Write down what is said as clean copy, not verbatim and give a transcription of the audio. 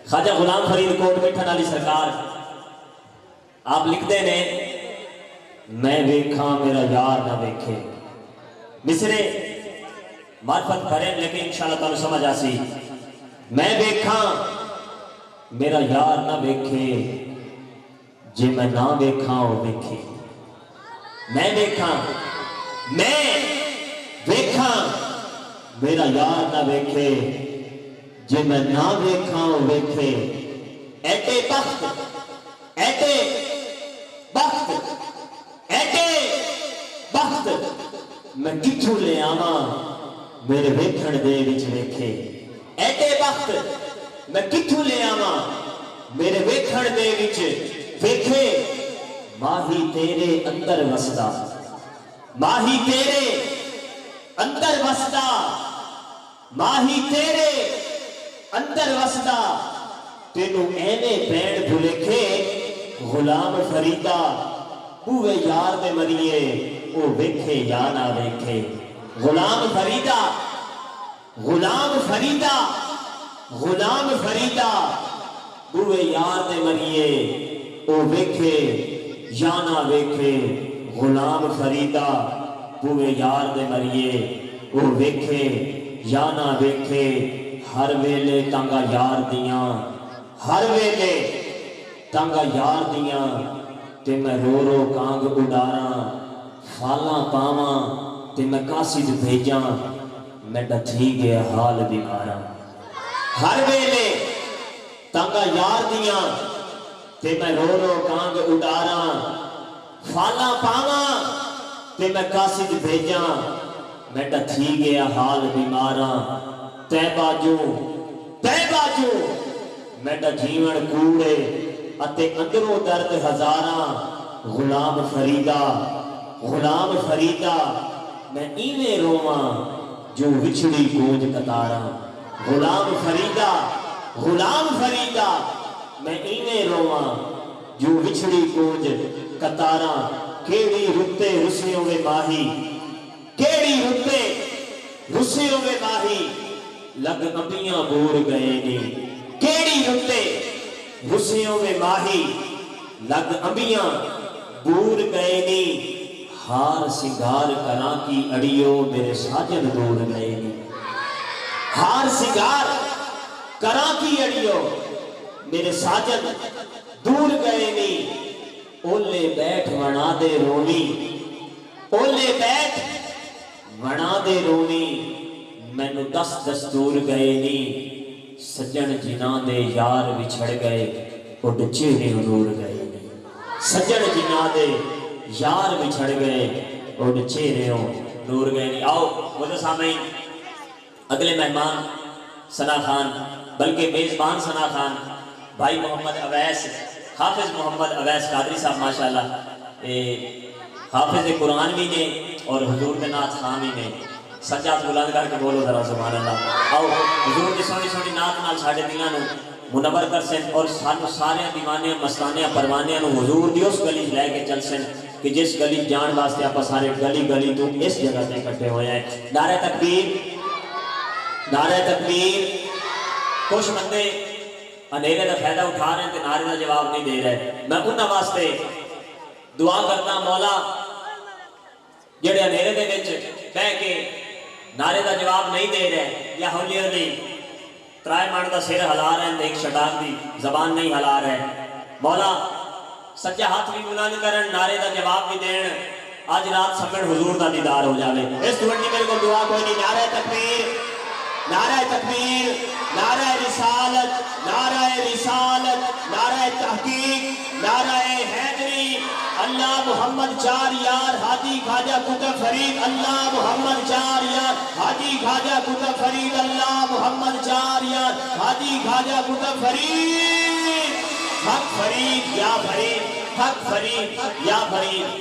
خواجہ غلام فرید کوٹ مٹھن علی سرکار آپ لکھتے نے میں ویکھاں میرا یار نہ ویکھے مصرے معرفت بھرے لیکن انشاءاللہ تعالی سمجھ آسی میں ویکھاں میرا یار نہ ویکھے جے میں نہ ویکھاں وہ ویکھے میں ویکھاں میرا یار نہ ویکھے جے میں نہ ویکھاں وہ ویکھے ایٹے بخت میں کتھوں لے آواں میرے ویکھن دے وچ ویکھے ایٹے بخت میں کتھوں لے آواں میرے ویکھن دے وچ ویکھے ماہی تیرے اندر وسدا ماہی تیرے اندر وسدا ماہی تیرے اندر وسدا تینوں ایویں بین بھلکھے غلام فریدا اوے یار دے مریے او ویکھے یا نہ ویکھے غلام فریدا اوے یار دے مریے او ویکھے یا نہ ویکھے غلام فریدا اوے یار دے مریے او ویکھے یا نہ ویکھے ہر ویلے تانگا یار دیاں ہر ویلے تانگا یار دیاں تے میں رو رو کانگ اڈاراں فالاں پاواں تے میں قاصد بھیجاں میں ڈتھی گیا حال بیماراں ہر ویلے تانگا یار دیاں تے میں رو رو کانگ اڈاراں فالاں پاواں تے میں قاصد بھیجاں میں ڈتھی گیا حال بیماراں تے باجو میں ڈجیون کوڑے اتے اندروں درد ہزاراں غلام فریدا میں ایویں رواں جو وچھڑی گونج کتاراں غلام فریدا میں ایویں رواں جو وچھڑی گونج کتاراں کیڑی رتے رسیوں میں ماہی لگ ابیاں بور گئے نی کیڑی رتے رسیوں میں ماہی لگ ابیاں بور گئے نی ہار سنگار کراں کی اڑیو میرے ساجن دور گئے نی ہار سنگار کراں کی اڑیو میرے ساجن دور گئے نی اولے بیٹھ ونا دے رونی مینو دستور گئے نی سجن جناں دے یار بچھڑ گئے اڈ چہرے نور گئے نی سجن جناں دے یار بچھڑ گئے اڈ چہرے نور گئے نی آؤ مجھے سامعین اگلے مہمان ثنا خان بلکہ میزبان ثنا خان بھائی محمد اویس حافظ محمد اویس قادری صاحب ماشاءاللہ حافظ قرآن بھی نے اور حضور کے نعت خان بھی نے سجاد بلند کر کے بولو ذرا سبحان اللہ آؤ حضور کی سونی سونی نعت نال ساڈے دلاں نو منور کر سن اور سانو سارے دیوانے مستانے پروانے نو حضور دی اس گلی لے کے چل سن کہ جس گلی جان واسطے آپ سارے گلی تو اس جگہ تے اکٹھے ہوئے ہیں نعرہ تکبیر کچھ بندے اندھیرے کا فائدہ اٹھا رہے ہیں تے نعرے کا جواب نہیں دے رہے میں انہاں واسطے دعا کرتا مولا جڑے اندھیرے دے وچ کہہ کے نعرے دا جواب نہیں دے رہے یا ہولی ہولی ترائے مانڈ دا سر ہلا رہے ہیں ایک شٹاک دی زبان نہیں ہلا رہے مولا سچا ہاتھ بھی بلند کرن نعرے دا جواب بھی دین آج رات سمجھ حضور دا دیدار ہو جاوے اس دوڑنی میرے کو دعا کوئی نہیں نعرہ تکبیر نعرہ رسالت نعرہ تحقیق نعرہ حیدری اللہ محمد چار یار حاجی خواجہ قطب فرید اللہ محمد چار یار حاجی خواجہ قطب فرید اللہ محمد چار یار حاجی خواجہ قطب فرید حق فرید یا فرید